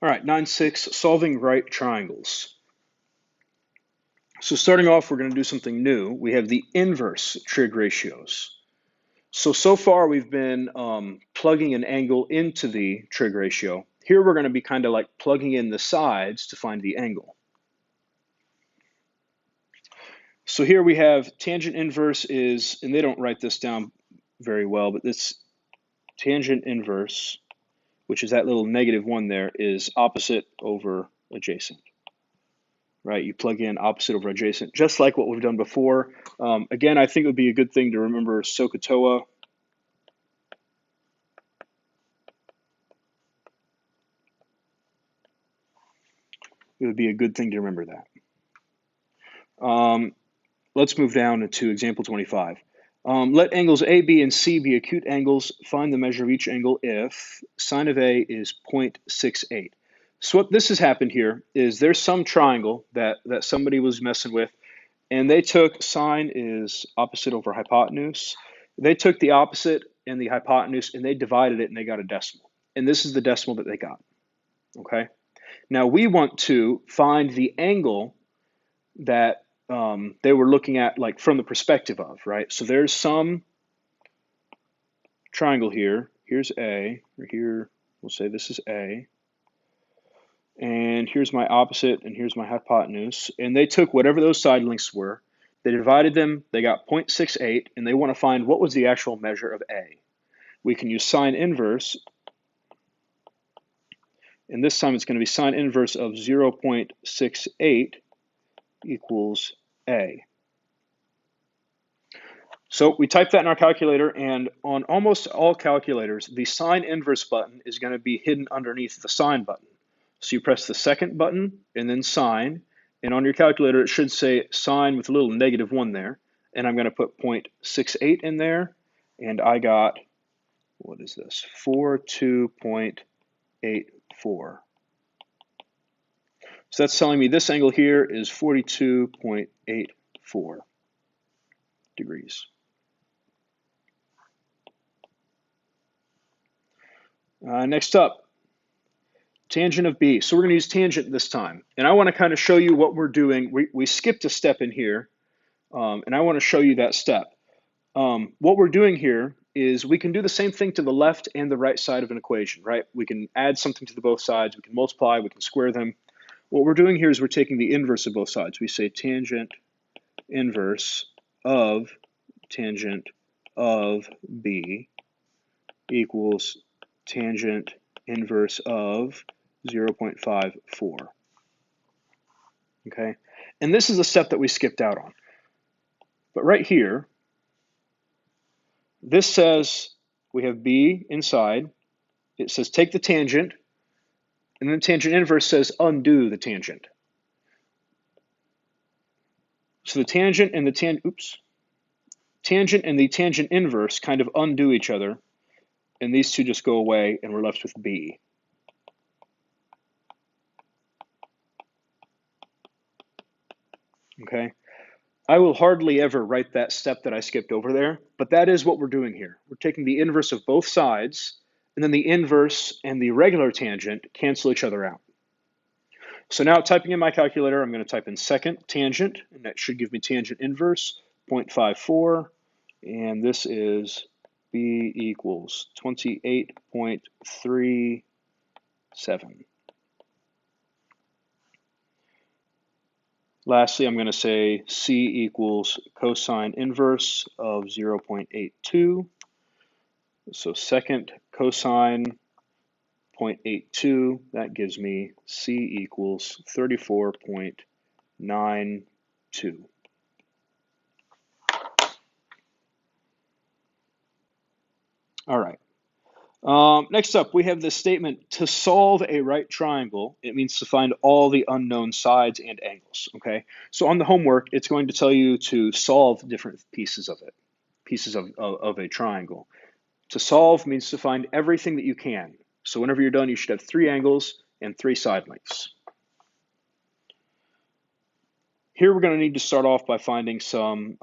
All right, 9.6, solving right triangles. So starting off, we're going to do something new. We have the inverse trig ratios. So far we've been plugging an angle into the trig ratio. Here we're going to be kind of like plugging in the sides to find the angle. So here we have tangent inverse is, and they don't write this down very well, but this tangent inverse, which is that little -1 there, is opposite over adjacent. Right, you plug in opposite over adjacent, just like what we've done before. Again, I think it would be a good thing to remember SOHCAHTOA. It would be a good thing to remember that. Let's move down to example 25. Let angles A, B, and C be acute angles. Find the measure of each angle if sine of A is 0.68. So what this has happened here is there's some triangle that somebody was messing with, and they took sine is opposite over hypotenuse. They took the opposite and the hypotenuse and they divided it and they got a decimal. And this is the decimal that they got. Okay. Now we want to find the angle that they were looking at, like from the perspective of, right? So there's some triangle here. Here's A, or here we'll say this is A. And here's my opposite, and here's my hypotenuse. And they took whatever those side lengths were, they divided them, they got 0.68, and they want to find what was the actual measure of A. We can use sine inverse, and this time it's going to be sine inverse of 0.68 equals A. So we type that in our calculator, and on almost all calculators, the sine inverse button is going to be hidden underneath the sine button. So you press the second button and then sine, and on your calculator it should say sine with a little -1 there, and I'm going to put 0.68 in there, and I got, what is this, 42.84. So that's telling me this angle here is 42.84 degrees. Next up, tangent of B. So we're going to use tangent this time. And I want to kind of show you what we're doing. We skipped a step in here, and I want to show you that step. What we're doing here is we can do the same thing to the left and the right side of an equation, right? We can add something to the both sides. We can multiply. We can square them. What we're doing here is we're taking the inverse of both sides. We say tangent inverse of tangent of B equals tangent inverse of 0.54. Okay, and this is a step that we skipped out on. But right here, this says we have B inside. It says take the tangent, and then tangent inverse says undo the tangent. So the tangent and the tangent and the tangent inverse kind of undo each other, and these two just go away, and we're left with B. Okay, I will hardly ever write that step that I skipped over there, but that is what we're doing here. We're taking the inverse of both sides, and then the inverse and the regular tangent cancel each other out. So now typing in my calculator, I'm going to type in second tangent, and that should give me tangent inverse, 0.54, and this is B equals 28.37. Lastly, I'm going to say C equals cosine inverse of 0.82. So second cosine 0.82, that gives me C equals 34.92. All right. Next up, we have this statement, to solve a right triangle, it means to find all the unknown sides and angles, okay? So on the homework, it's going to tell you to solve different pieces of it, pieces of a triangle. To solve means to find everything that you can. So whenever you're done, you should have 3 angles and 3 side lengths. Here we're going to need to start off by finding some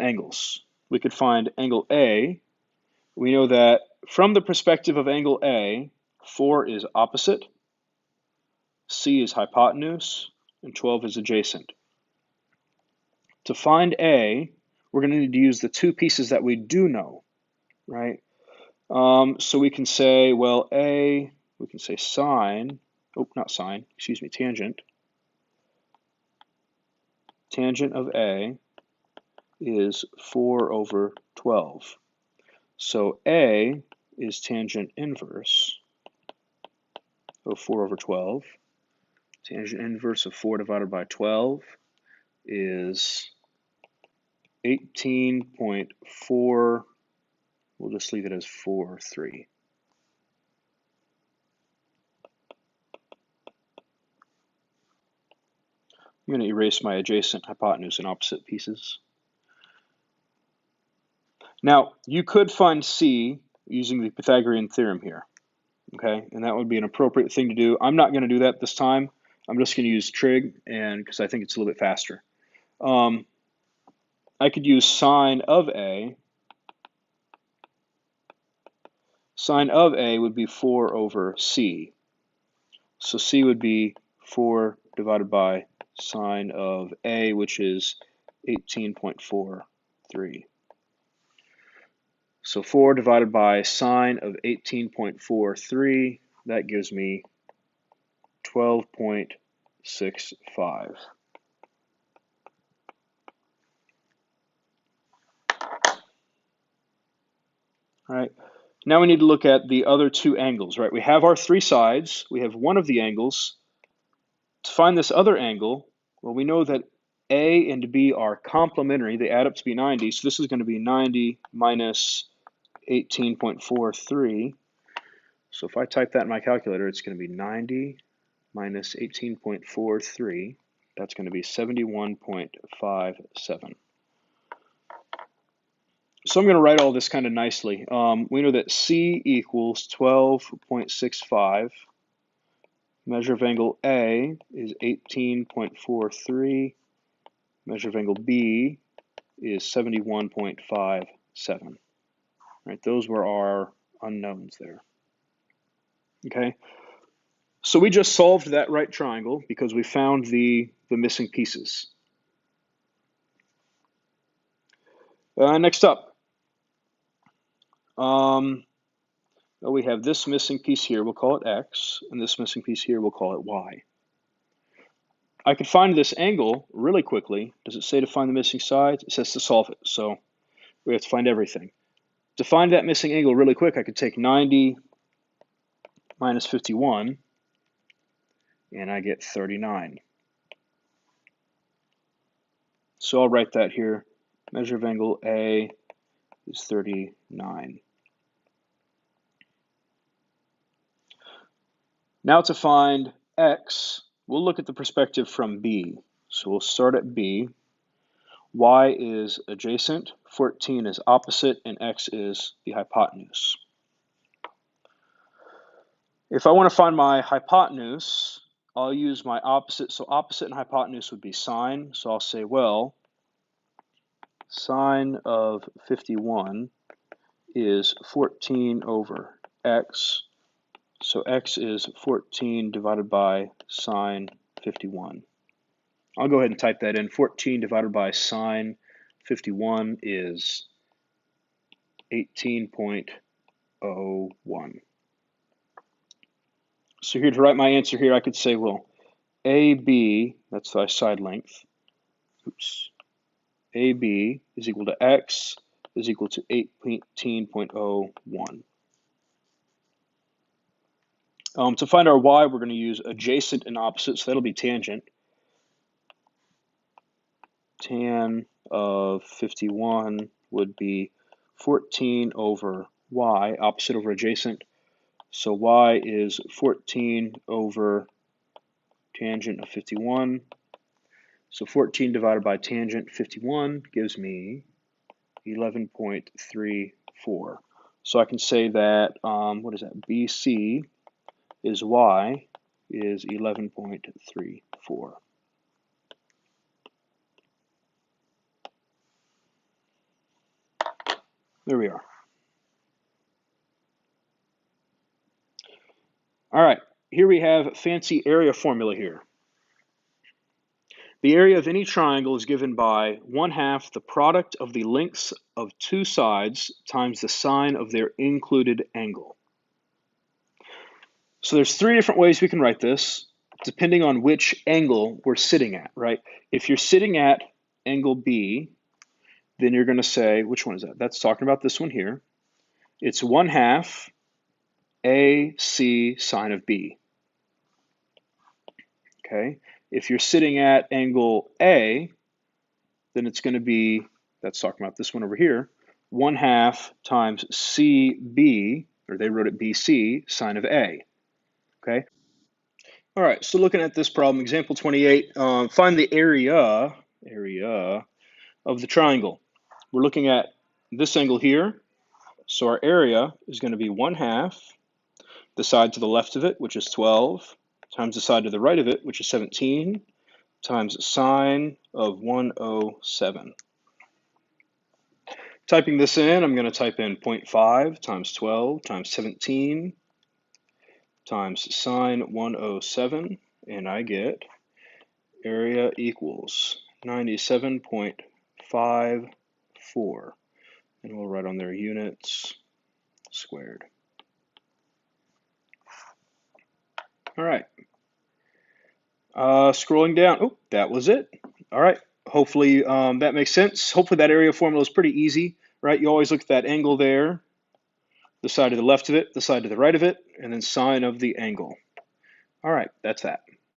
angles. We could find angle A. We know that from the perspective of angle A, 4 is opposite, C is hypotenuse, and 12 is adjacent. To find A, we're going to need to use the two pieces that we do know, right? So we can say, well, A, we can say sine, oh, not sine, excuse me, tangent. Tangent of A is 4 over 12. So A is tangent inverse of 4 over 12. Tangent inverse of 4 divided by 12 is 18.4, we'll just leave it as 4.3. I'm going to erase my adjacent, hypotenuse, and opposite pieces. Now, you could find C using the Pythagorean theorem here, okay? And that would be an appropriate thing to do. I'm not going to do that this time. I'm just going to use trig, and because I think it's a little bit faster. I could use sine of A. Sine of A would be 4 over C. So C would be 4 divided by sine of A, which is 18.43. So 4 divided by sine of 18.43, that gives me 12.65. All right. Now we need to look at the other two angles, right? We have our three sides. We have one of the angles. To find this other angle, well, we know that A and B are complementary. They add up to be 90. So this is going to be 90 minus 18.43. So if I type that in my calculator, it's going to be 90 minus 18.43. That's going to be 71.57. So I'm going to write all this kind of nicely. We know that C equals 12.65. Measure of angle A is 18.43. Measure of angle B is 71.57. Right, those were our unknowns there. Okay, so we just solved that right triangle because we found the missing pieces. Next up, we have this missing piece here, we'll call it X, and this missing piece here, we'll call it Y. I could find this angle really quickly. Does it say to find the missing sides? It says to solve it, so we have to find everything. To find that missing angle really quick, I could take 90 minus 51, and I get 39. So I'll write that here. Measure of angle A is 39. Now to find X, we'll look at the perspective from B. So we'll start at B. Y is adjacent, 14 is opposite, and X is the hypotenuse. If I want to find my hypotenuse, I'll use my opposite. So opposite and hypotenuse would be sine. So I'll say, well, sine of 51 is 14 over X. So X is 14 divided by sine 51. I'll go ahead and type that in. 14 divided by sine 51 is 18.01. So here to write my answer here, I could say, well, AB, that's my side length, AB is equal to X is equal to 18.01. To find our Y, we're going to use adjacent and opposite, so that'll be tangent. Tan of 51 would be 14 over Y, opposite over adjacent. So Y is 14 over tangent of 51. So 14 divided by tangent 51 gives me 11.34. So I can say that, what is that, BC is Y is 11.34. There we are. All right, here we have a fancy area formula here. The area of any triangle is given by 1/2 the product of the lengths of two sides times the sine of their included angle. So there's three different ways we can write this, depending on which angle we're sitting at, right? If you're sitting at angle B, then you're going to say, which one is that? That's talking about this one here. It's 1/2 AC sine of B. Okay. If you're sitting at angle A, then it's going to be, that's talking about this one over here, 1/2 times CB, or they wrote it BC, sine of A. Okay. All right, so looking at this problem, example 28, find the area of the triangle. We're looking at this angle here, so our area is going to be 1/2 the side to the left of it, which is 12, times the side to the right of it, which is 17, times sine of 107. Typing this in, I'm going to type in 0.5 times 12 times 17 times sine 107, and I get area equals 97.54. And we'll write on there units squared. All right. Scrolling down. Oh, that was it. All right. Hopefully that makes sense. Hopefully that area formula is pretty easy, right? You always look at that angle there, the side to the left of it, the side to the right of it, and then sine of the angle. All right, that's that.